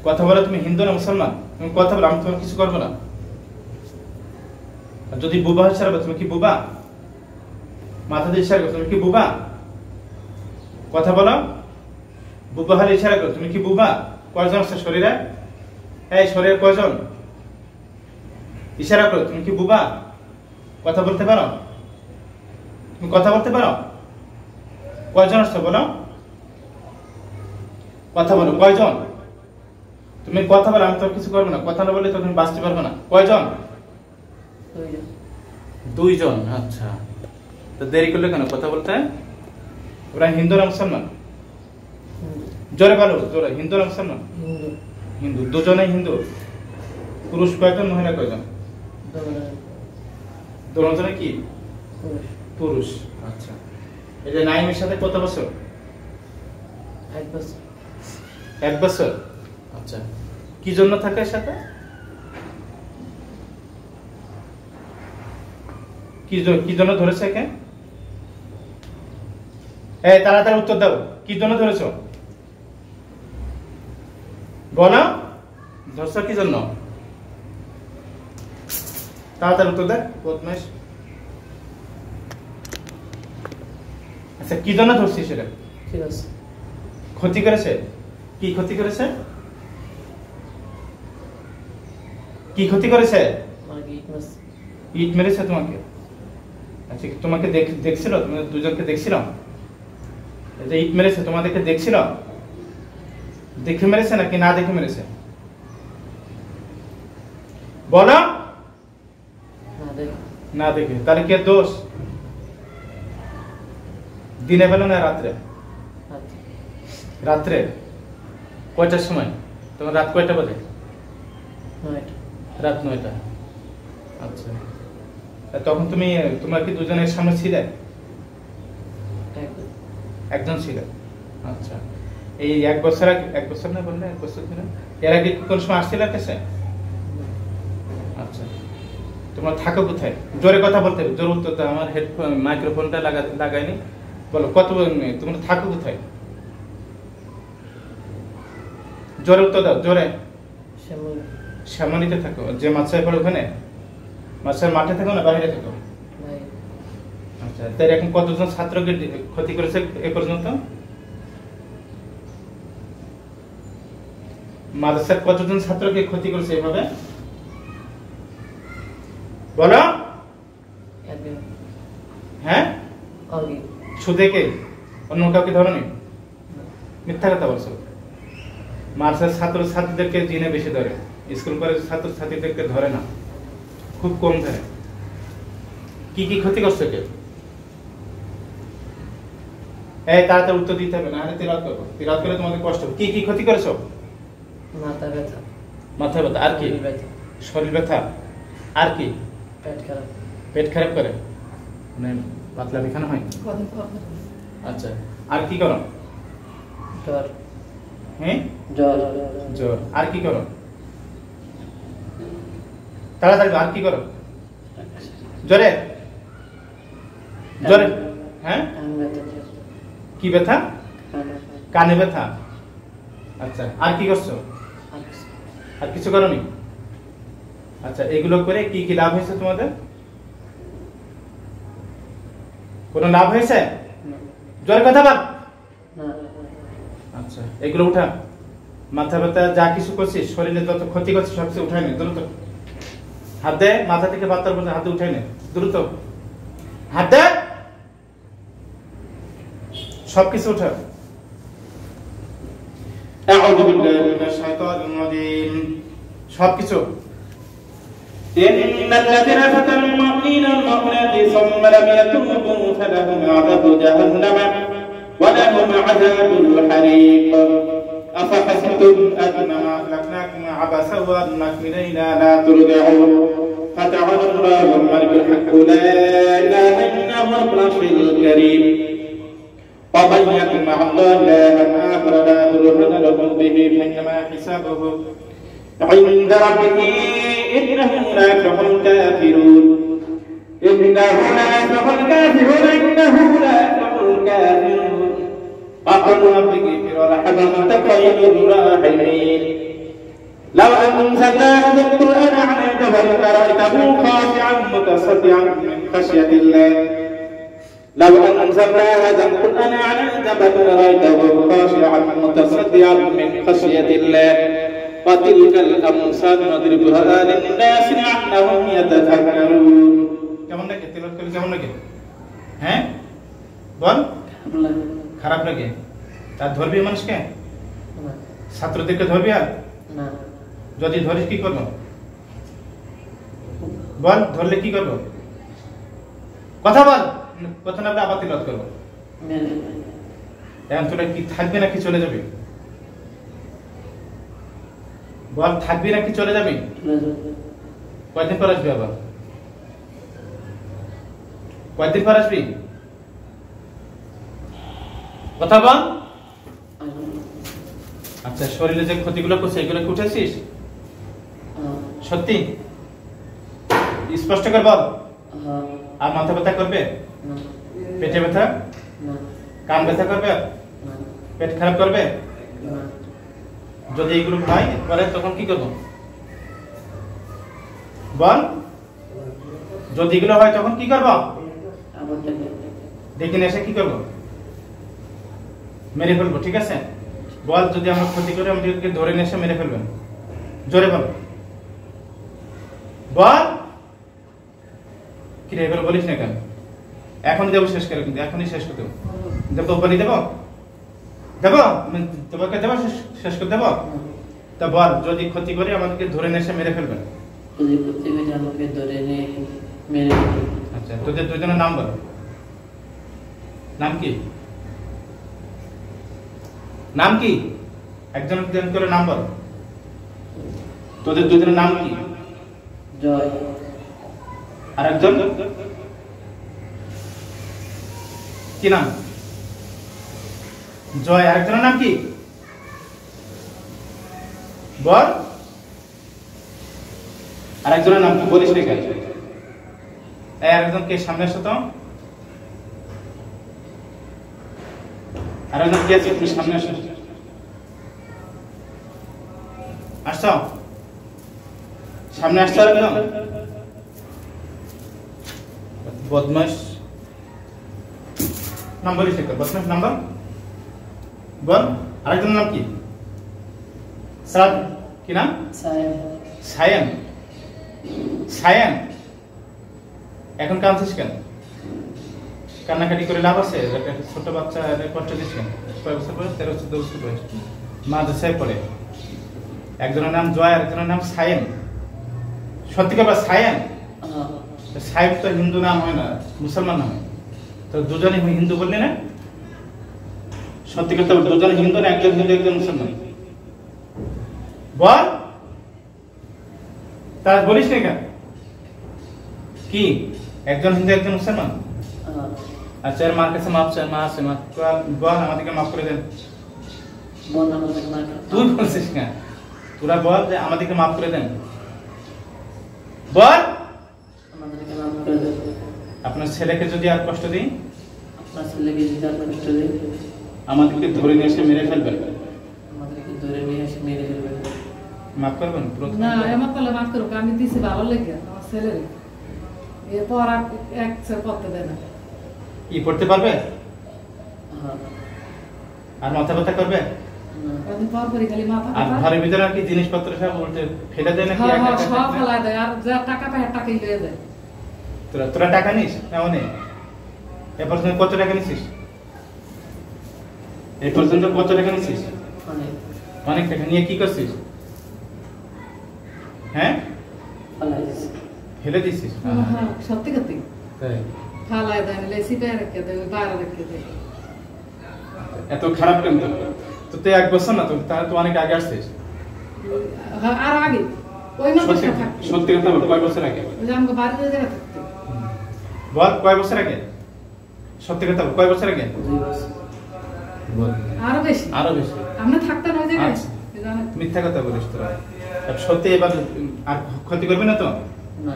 কথা বলো, তুমি হিন্দু না মুসলমান? তুমি কথা বলো, আমি তোমার কিছু করবো না। আর যদি বুবা ইশারা করো, তুমি কি বুবা? মাথা দিয়ে ইশারা করো, তুমি কি বুবা? কথা বলো, বুবা হলে ইশারা করো, তুমি কি বুবা? কয়জন আছে শরীরে? এই শরীরে কয়জন? ইশারা করো, তুমি কি বুবা? কথা বলতে পারো? তুমি কথা বলতে পারো? কয়জন আসছে বলো? কথা বলো, কয়জন? তুমি কথা বলো, আমি তো কিছু করবো না। কথা না বললে তো তুমি বাঁচতে পারবে না। কয়জন? দুইজন। আচ্ছা, তো দেরি করলে কেন কথা বলতে? ওরা হিন্দু না মুসলমান? জোরে বলো, জোরে। হিন্দু না মুসলমান? হিন্দু। দুজনেই হিন্দু। পুরুষ কয়জন, মহিলা কয়জন? দুজনে কি পুরুষ। আচ্ছা, এই যে নাইমের সাথে কত বছর? 1 বছর। 1 বছর। আচ্ছা, কি জন্য থাকে এর সাথে? কি জন্য ধরেছে একে? এই তাড়াতাড়ি উত্তর দাও, কি জন্য ধরেছো? বলো, ধরছো কি জন্য? তাড়াতাড়ি উত্তর দে, বদমাশ। আচ্ছা, কি জন্য ধরছিস সেটা? ঠিক আছে। ক্ষতি করেছে? কি ক্ষতি করেছে? কি ক্ষতি করেছে? ইট মেরেছে তোমাকে? আচ্ছা, তোমাকে দেখছিল? তোমাদের দুজনকে দেখছিল? এই যে ইট মেরেছে, তোমাদেরকে দেখছিল? দেখে মেরেছে নাকি না দেখে মেরেছে? বলো। না দেখে। তাহলে কে দোষ? দিনে বেলা না রাত্রে? রাত্রে। কয়টার সময়? তোমার রাত কয়টা বাজে? 9টা। রাত 9টা। আচ্ছা, তখন তোমরা কি দুজনের সামনে ছিলে? একজন ছিল। আচ্ছা, এই 1 বছর আগে, 1 বছর না বললে 1 বছর ধরে, এর আগে কোন সময় আসছিল কাছে? আচ্ছা, তোমরা থাকো কোথায়? জোরে কথা বলতে হবে, জোরে উত্তর দাও। আমার হেডফোন মাইক্রোফোনটা লাগাইনি। বলো, তোমরা থাকো কোথায়? জোরে উত্তর দাও, জোরে। শ্যামলীতে থাকো। যে মাছায় পড়ে ওখানে? মাছের মাঠে থাকো না বাইরে থাকো? আচ্ছা, তাই এখন কতজন ছাত্রকে ক্ষতি করেছে এ পর্যন্ত? মাদ্রাসার কতজন ছাত্রকে ক্ষতি করেছে এভাবে? বলো। হ্যাঁ, শুধু কে? অন্য কাউকে ধরনি? মিথ্যা কথা বলছো। মাদ্রাসার ছাত্র ছাত্রীদেরকে জিনে বেশি ধরে, স্কুল কলেজের ছাত্র ছাত্রীদেরকে ধরে না, খুব কম ধরে। কি কি ক্ষতি করছে কে? এই তাড়াতাড়ি উত্তর দিতে হবে, না হলে তিলাওয়াত করবো। তিলাওয়াত করলে তোমাদের কষ্ট হবে। কি কি ক্ষতি করেছো? মাথা ব্যথা। মাথা ব্যথা। আর কি? শরীর ব্যথা। আর কি? পেট খারাপ। পেট খারাপ করে, মানে পাতলা পায়খানা হয়? আচ্ছা, আর কি করো? জ্বর। হ্যাঁ, জ্বর। জ্বর। আর কি করো? তাড়াতাড়ি, আর কি করো? জ্বরে? জ্বরে। হ্যাঁ, কি ব্যথা? কানে ব্যথা। আচ্ছা, আর কি করছো? আর কিছু করোনি? আচ্ছা, এগুলো করে কি কি লাভ হয়েছে তোমাদের? কোনো লাভ হয়েছে? জ্বরের কথা বল। আচ্ছা, এগুলো উঠা। মাথা ব্যথা যা কিছু করছিস, শরীরে যত ক্ষতি করছিস সবকিছু উঠাই নে দ্রুত। হাত দে, মাথা থেকে পাতার পর্যন্ত হাতে উঠাই নে দ্রুত। হাত দে, সবকিছু উঠা। আউযু বিল্লাহি মিনাশ শাইতানির রাজীম। সবকিছু। ইন্নাল্লাযীনা ফাতানুল মুমিনিনা ওয়াল মুমিনাতি সুম্মা লাম ইয়াতুবু ফালাহুম আযাবু জাহান্নাম ওয়া লাহুম আযাবুল হারীক। আফাহাসিবতুম আন্নামা খালাকনাকুম আবাসা ওয়া আন্নাকুম ইলাইনা লা তুরজাউন। ফাতাআলাল্লাহুল মালিকুল হাক্ক লা ইলাহা ইল্লা হুয়াল আযীজুল কারীম। ومن يكن مع الله إلها آخر لا برهان له به فإنما حسابه عند ربه إنه لا يفلح الكافرون. إنه لا يفلح الكافرون. إنه لا يفلح الكافرون. وقل رب اغفر وارحم وأنت خير الراحمين. لو أنزلنا هذا القرآن على جبل لرأيته خاشعا متصدعا من خشية الله لو أنزلنا هذا القرآن على جبل لرأيته خاشعا متصدعا من خشية الله وتلك الأمثال نضربها للناس لعلهم يتفكرون কেমন লাগে তেলাওয়াত করলে কেমন লাগে হ্যাঁ বল খারাপ লাগে তা ধরবি মানুষকে ছাত্রদেরকে ধরবি আর না যদি ধরিস কি করব বল ধরলে কি করব কথা বল কথা না আবার তেলাওয়াত করব এখন তোরা কি থাকবে নাকি চলে যাবে বল থাকবি নাকি চলে যাবে কয়দিন পর আসবি আবার কয়দিন পর আসবি কথা বল আচ্ছা শরীরে যে ক্ষতিগুলো করছে এগুলো কি উঠেছিস সত্যি স্পষ্ট করে বল আর মাথা ব্যথা করবে পেটে ব্যথা কান ব্যথা করবে পেট খারাপ করবে যদি এইগুলো হয় পরে তখন কি করব বল যদি এগুলো হয় তখন কি করব দেখে এসে কি করব মেরে ফেলবো ঠিক আছে বল যদি আমরা ক্ষতি করে আমাদেরকে ধরে নিয়ে এসে মেরে ফেলবেন জোরে বল বল কি রে এগুলো বলিস না কেন এখন দেবো শেষ করে কিন্তু এখনই শেষ করতে দেবো বলি দেবো দেবো তোমাকে দেবো শেষ করে দেবো তা বল যদি ক্ষতি করে আমাদেরকে ধরে নিয়ে এসে মেরে ফেলবেন যদি ক্ষতি করে আমাকে ধরে নিয়ে মেরে ফেলবেন আচ্ছা তোদের দুজনের নাম বল নাম কি নাম কি একজন একজন করে নাম বল তোদের দুজনের নাম কি জয় আর একজন কি নাম জয় আরেকজনের নাম কি বল আরেকজনের নাম কি বলিস রে কেন এই আরেকজন কে সামনে আসো তো আরেকজন কে আছে তুই সামনে আসো আসছো সামনে আসছো আরেকজন বদমাশ নাম বলিস রে বদমাশ নাম্বার বল আরেকজন নাম কি সাদ কি নাম সায়ান সায়ান এখন কাঁদছিস কেন কান্নাকাটি করে লাভ আছে ছোট বাচ্চা কষ্ট দিস কেন কয় বছর বয়স 13-14 বছর বয়স মাদ্রাসায় পড়ে একজনের নাম জয় আরেকজনের নাম সায়ান সত্যি কথা সায়ান সাহেব তো হিন্দু নাম হয় না মুসলমান নাম তো দুজনে হিন্দু বললি না সত্যি কথা দুজন হিন্দু না একজন হিন্দু একজন মুসলমান বল তার বলিস না কেন কি একজন হিন্দু একজন মুসলমান আচ্ছা এর মার কাছে মাপ চাই মা আছে মা বল আমাদেরকে মাফ করে দেন তুই বলছিস না তোরা বল যে আমাদেরকে মাফ করে দেন বল আপনার ছেলেকে যদি আর কষ্ট দিই আপনার ছেলেকে যদি আর কষ্ট দিই আমাদেরকে ধরে নিয়ে এসে মেরে ফেলবেন আমাদেরকে ধরে নিয়ে এসে মেরে ফেলবেন মাফ করবেন না এমন করলে মাফ করবো আমি দিছি ভালো লেগে আমার ছেলের এরপর আর এক করতে দেয় না কি করতে পারবে আর মাথা ব্যথা করবে কদিন পর পরই খালি মাথা আর ব্যথা ঘরের ভিতরে আর কি জিনিসপত্র সব উল্টে ফেলে দেয় নাকি হ্যাঁ, একা হ্যাঁ, একা সব থাকবে? ফেলা দেয় আর যা টাকা পায় টাকাই লয়ে যায় তোরা টাকা নিস এমনই এ পর্যন্ত কত টাকা নিছিস এই পর্যন্ত কত টাকা নিছিস অনেক অনেক টাকা নিয়ে কি করছিস হ্যাঁ পালাইছে ফেলে দিছিস হ্যাঁ, সত্যি সত্যি তাই ফালাই দেয় না লেসিটা রেখে দেয় বাইরে রেখে দেয় এত খারাপ কেন তো তুই এক বছর না তো তাহলে তো অনেক আগে আসছিস হ্যাঁ, আর আগে ওই সত্যি মাদ্রাসা থাকতো সত্যি কথা বল কয় বছর আগে ওই যে আমাকে বাড়িতে জায়গা থাকতো বল কয় বছর আগে সত্যি কথা বল কয় বছর আগে 2 বছর বল আরো বেশি আরো বেশি আমরা থাকতাম ওই জায়গায় আচ্ছা। জানেন? মিথ্যা কথা বলিস তোরা সত্যি এবার আর ক্ষতি করবি না তো না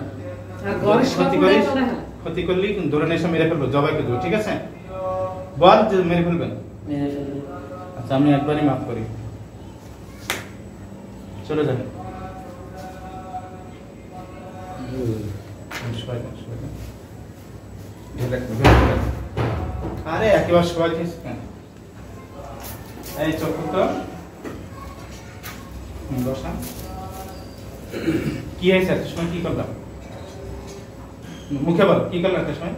আর ঘরে ক্ষতি সব করিস দেখা ক্ষতি করলি ধরে নিয়ে এসে মেরে ফেলবো জবাই করে দেবো ঠিক আছে বল যে মেরে ফেলবেন মেরে ফেলবে আচ্ছা আমি একবারই মাফ করি চলে যাবেন আরে একেবারে সবাই এই চক্ষু তো বসা কি হয়েছে একটা সময় কি করলাম মুখে বল কি করলাম একটা সময়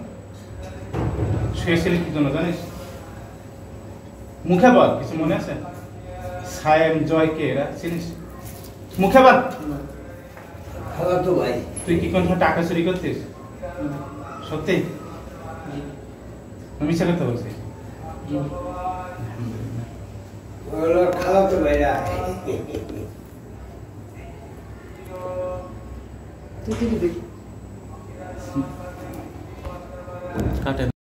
শুয়েছিলি কি জন্য জানিস মুখে বল কিছু মনে আছে সায়েম জয় কে এরা চিনিস মুখে বল খাবার তো ভাই তুই কি কোন টাকা চুরি করতিস সত্যি মিশে কথা বলছিস খাবার তো ভাইরা তুই কি দিবি কাটেন